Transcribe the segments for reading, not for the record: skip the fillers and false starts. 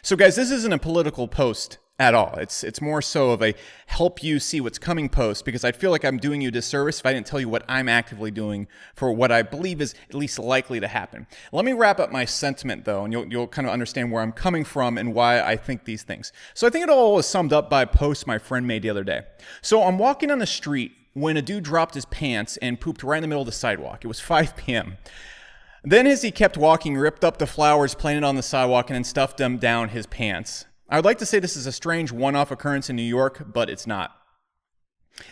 So guys, this isn't a political post at all. It's more so of a help you see what's coming post, because I feel like I'm doing you a disservice if I didn't tell you what I'm actively doing for what I believe is at least likely to happen. Let me wrap up my sentiment though, and you'll kind of understand where I'm coming from and why I think these things. So I think it all was summed up by a post my friend made the other day. So I'm walking on the street when a dude dropped his pants and pooped right in the middle of the sidewalk. It was 5 p.m. Then as he kept walking, ripped up the flowers planted on the sidewalk and then stuffed them down his pants. I would like to say this is a strange one-off occurrence in New York, but it's not.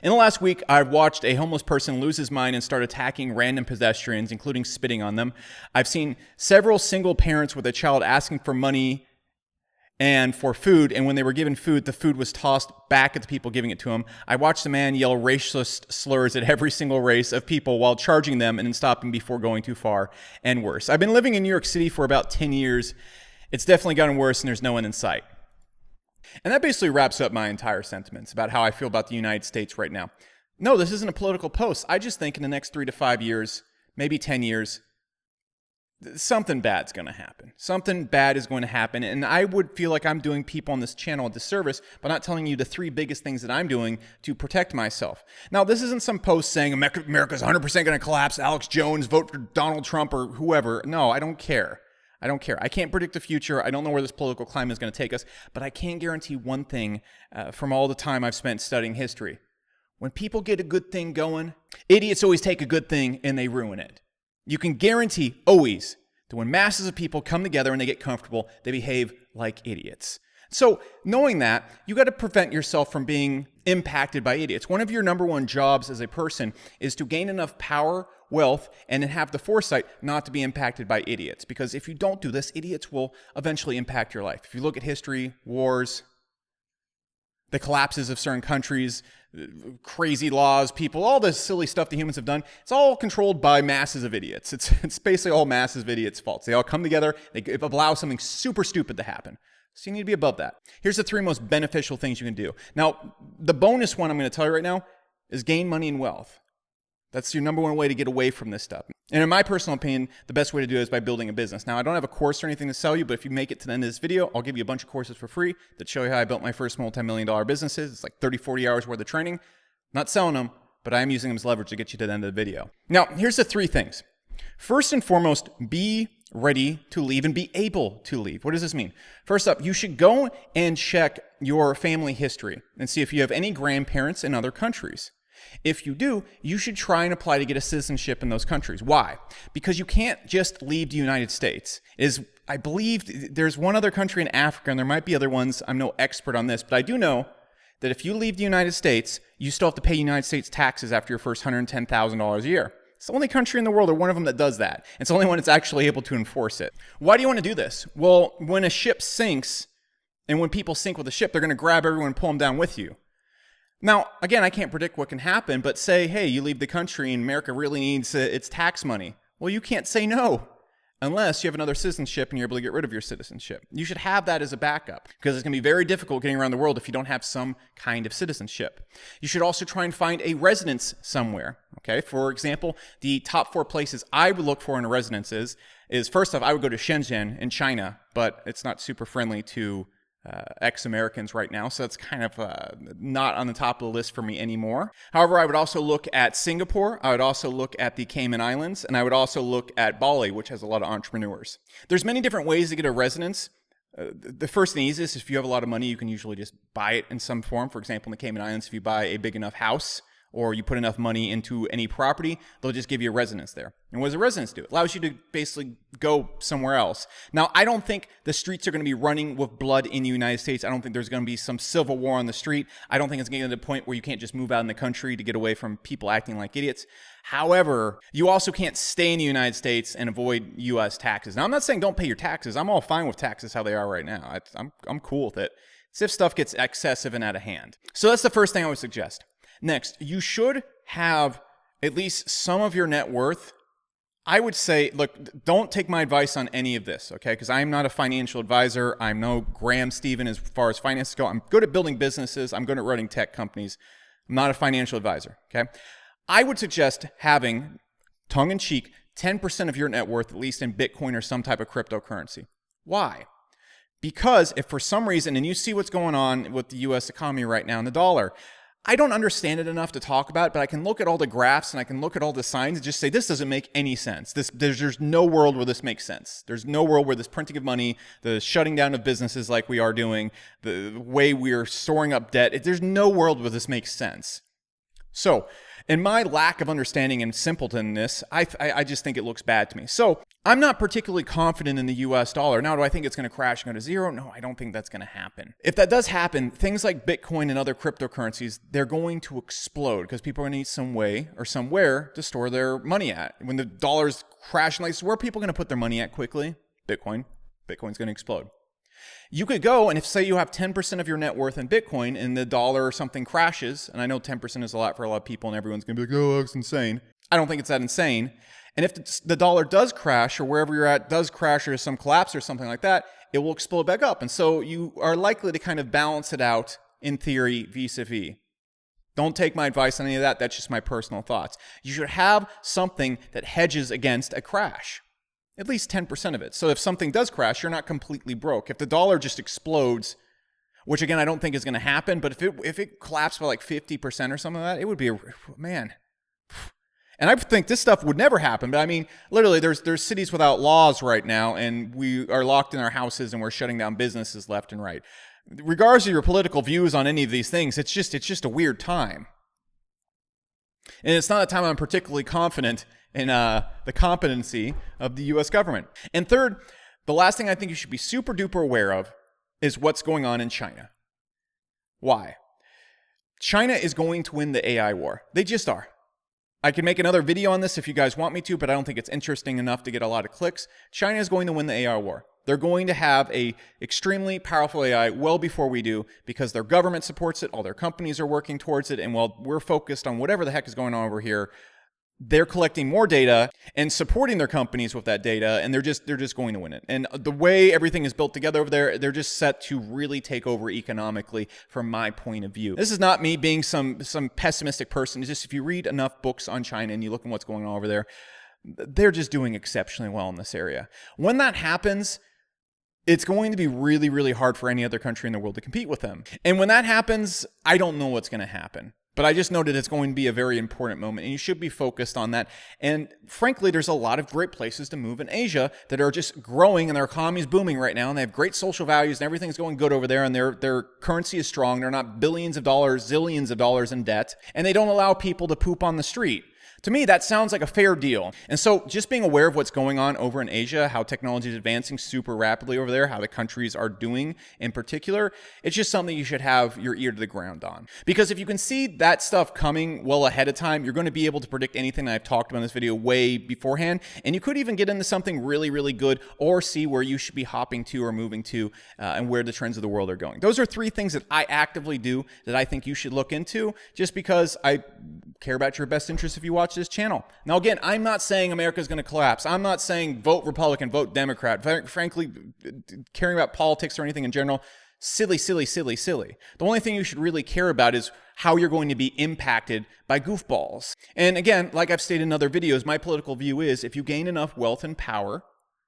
In the last week, I've watched a homeless person lose his mind and start attacking random pedestrians, including spitting on them. I've seen several single parents with a child asking for money and for food, and when they were given food, the food was tossed back at the people giving it to him. I watched a man yell racist slurs at every single race of people while charging them and then stopping before going too far, and worse. I've been living in New York City for about 10 years. It's definitely gotten worse, and there's no end in sight. And that basically wraps up my entire sentiments about how I feel about the United States right now. No, this isn't a political post. I just think in the next 3 to 5 years, maybe 10 years, something bad's going to happen. Something bad is going to happen. And I would feel like I'm doing people on this channel a disservice by not telling you the 3 biggest things that I'm doing to protect myself. Now, this isn't some post saying America's 100% going to collapse, Alex Jones, vote for Donald Trump or whoever. No, I don't care. I don't care. I can't predict the future. I don't know where this political climate is going to take us, but I can guarantee one thing from all the time I've spent studying history. When people get a good thing going, idiots always take a good thing and they ruin it. You can guarantee always that when masses of people come together and they get comfortable, they behave like idiots. So knowing that, you got to prevent yourself from being impacted by idiots. One of your number one jobs as a person is to gain enough power, wealth, and then have the foresight not to be impacted by idiots. Because if you don't do this, idiots will eventually impact your life. If you look at history, wars, the collapses of certain countries, crazy laws, people, all this silly stuff the humans have done, it's all controlled by masses of idiots. It's basically all masses of idiots' faults. They all come together, they allow something super stupid to happen. So you need to be above that. Here's the 3 most beneficial things you can do. Now, the bonus one I'm going to tell you right now is gain money and wealth. That's your number one way to get away from this stuff. And in my personal opinion, the best way to do it is by building a business. Now, I don't have a course or anything to sell you, but if you make it to the end of this video, I'll give you a bunch of courses for free that show you how I built my first multi-million-dollar businesses. It's like 30, 40 hours worth of training. Not selling them, but I am using them as leverage to get you to the end of the video. Now, here's the 3 things. First and foremost, be ready to leave and be able to leave. What does this mean? First up, you should go and check your family history and see if you have any grandparents in other countries. If you do, you should try and apply to get a citizenship in those countries. Why? Because you can't just leave the United States. I believe there's one other country in Africa, and there might be other ones. I'm no expert on this, but I do know that if you leave the United States, you still have to pay United States taxes after your first $110,000 a year. It's the only country in the world, or one of them, that does that. It's the only one that's actually able to enforce it. Why do you want to do this? Well, when a ship sinks, and when people sink with a ship, they're going to grab everyone and pull them down with you. Now, again, I can't predict what can happen, but say, hey, you leave the country and America really needs its tax money. Well, you can't say no unless you have another citizenship and you're able to get rid of your citizenship. You should have that as a backup because it's going to be very difficult getting around the world if you don't have some kind of citizenship. You should also try and find a residence somewhere. Okay, for example, the top 4 places I would look for in a residence is first off, I would go to Shenzhen in China, but it's not super friendly to ex-Americans right now, so that's kind of not on the top of the list for me anymore. However, I would also look at Singapore, I would also look at the Cayman Islands, and I would also look at Bali, which has a lot of entrepreneurs. There's many different ways to get a residence. The first and easiest, if you have a lot of money, you can usually just buy it in some form. For example, in the Cayman Islands, if you buy a big enough house, or you put enough money into any property, they'll just give you a residence there. And what does a residence do? It allows you to basically go somewhere else. Now, I don't think the streets are going to be running with blood in the United States. I don't think there's going to be some civil war on the street. I don't think it's getting to the point where you can't just move out in the country to get away from people acting like idiots. However, you also can't stay in the United States and avoid U.S. taxes. Now, I'm not saying don't pay your taxes. I'm all fine with taxes how they are right now. I'm cool with it. It's if stuff gets excessive and out of hand. So that's the first thing I would suggest. Next, you should have at least some of your net worth. I would say, look, don't take my advice on any of this, okay? Because I'm not a financial advisor. I'm no Graham Stephen as far as finances go. I'm good at building businesses. I'm good at running tech companies. I'm not a financial advisor, okay? I would suggest having, tongue-in-cheek, 10% of your net worth, at least in Bitcoin or some type of cryptocurrency. Why? Because if for some reason, and you see what's going on with the US economy right now and the dollar, I don't understand it enough to talk about, but I can look at all the graphs and I can look at all the signs and just say, this doesn't make any sense. There's no world where this makes sense. There's no world where this printing of money, the shutting down of businesses like we are doing, the way we're storing up debt, there's no world where this makes sense. So, in my lack of understanding and simpletonness, I just think it looks bad to me. So, I'm not particularly confident in the US dollar. Now, do I think it's going to crash and go to zero? No, I don't think that's going to happen. If that does happen, things like Bitcoin and other cryptocurrencies, they're going to explode because people are going to need some way or somewhere to store their money at. When the dollar's crashing like this, where are people going to put their money at quickly? Bitcoin. Bitcoin's going to explode. You could go, and if say you have 10% of your net worth in Bitcoin and the dollar or something crashes, and I know 10% is a lot for a lot of people and everyone's going to be like, oh, that's insane. I don't think it's that insane. And if the dollar does crash or wherever you're at does crash or some collapse or something like that, it will explode back up. And so you are likely to kind of balance it out in theory vis-a-vis. Don't take my advice on any of that. That's just my personal thoughts. You should have something that hedges against a crash. At least 10% of it. So if something does crash, you're not completely broke. If the dollar just explodes, which again, I don't think is going to happen, but if it collapsed by like 50% or something like that, it would be, man. And I think this stuff would never happen. But I mean, literally, there's cities without laws right now, and we are locked in our houses and we're shutting down businesses left and right. Regardless of your political views on any of these things, it's just a weird time. And it's not a time I'm particularly confident in the competency of the U.S. government. And third, the last thing I think you should be super duper aware of is what's going on in China. Why? China is going to win the AI war. They just are. I can make another video on this if you guys want me to, but I don't think it's interesting enough to get a lot of clicks. China is going to win the AI war. They're going to have a extremely powerful AI well before we do because their government supports it, all their companies are working towards it, and while we're focused on whatever the heck is going on over here, they're collecting more data and supporting their companies with that data, and they're just going to win it. And the way everything is built together over there, they're just set to really take over economically from my point of view. This is not me being some pessimistic person. It's just if you read enough books on China and you look at what's going on over there, they're just doing exceptionally well in this area. When that happens, it's going to be really, really hard for any other country in the world to compete with them. And when that happens, I don't know what's going to happen. But I just know that it's going to be a very important moment, and you should be focused on that. And frankly, there's a lot of great places to move in Asia that are just growing, and their economy is booming right now, and they have great social values, and everything's going good over there, and their currency is strong. They're not billions of dollars, zillions of dollars in debt, and they don't allow people to poop on the street. To me, that sounds like a fair deal. And so just being aware of what's going on over in Asia, how technology is advancing super rapidly over there, how the countries are doing in particular, it's just something you should have your ear to the ground on. Because if you can see that stuff coming well ahead of time, you're going to be able to predict anything that I've talked about in this video way beforehand. And you could even get into something really, really good or see where you should be hopping to or moving to and where the trends of the world are going. Those are three things that I actively do that I think you should look into just because I care about your best interest if you watch this channel. Now, again, I'm not saying America is going to collapse. I'm not saying vote Republican, vote Democrat. Frankly, caring about politics or anything in general, silly, silly, silly, silly. The only thing you should really care about is how you're going to be impacted by goofballs. And again, like I've stated in other videos, my political view is if you gain enough wealth and power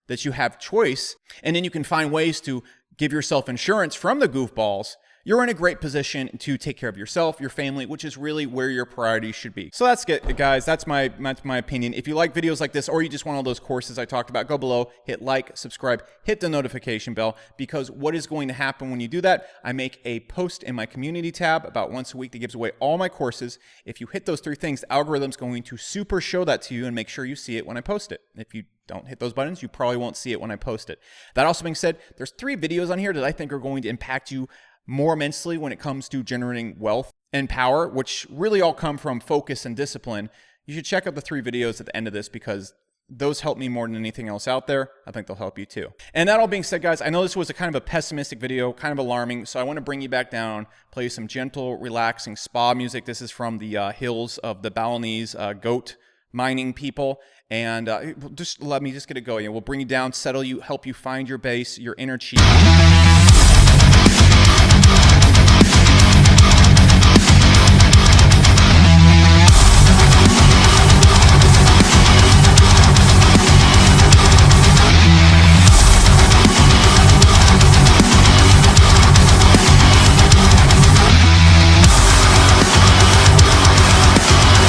that you have choice, and then you can find ways to give yourself insurance from the goofballs, you're in a great position to take care of yourself, your family, which is really where your priorities should be. So that's it, guys. That's my opinion. If you like videos like this or you just want all those courses I talked about, go below, hit like, subscribe, hit the notification bell, because what is going to happen when you do that, I make a post in my community tab about once a week that gives away all my courses. If you hit those three things, the algorithm's going to super show that to you and make sure you see it when I post it. If you don't hit those buttons, you probably won't see it when I post it. That also being said, there's 3 videos on here that I think are going to impact you more immensely when it comes to generating wealth and power, which really all come from focus and discipline. You should check out the 3 videos at the end of this because those help me more than anything else out there. I think they'll help you too. And that all being said, guys, I know this was a kind of a pessimistic video, kind of alarming, so I want to bring you back down, play some gentle, relaxing spa music. This is from the hills of the Balinese goat mining people. And just let me just get it going. We'll bring you down, settle you, help you find your base, your inner chi.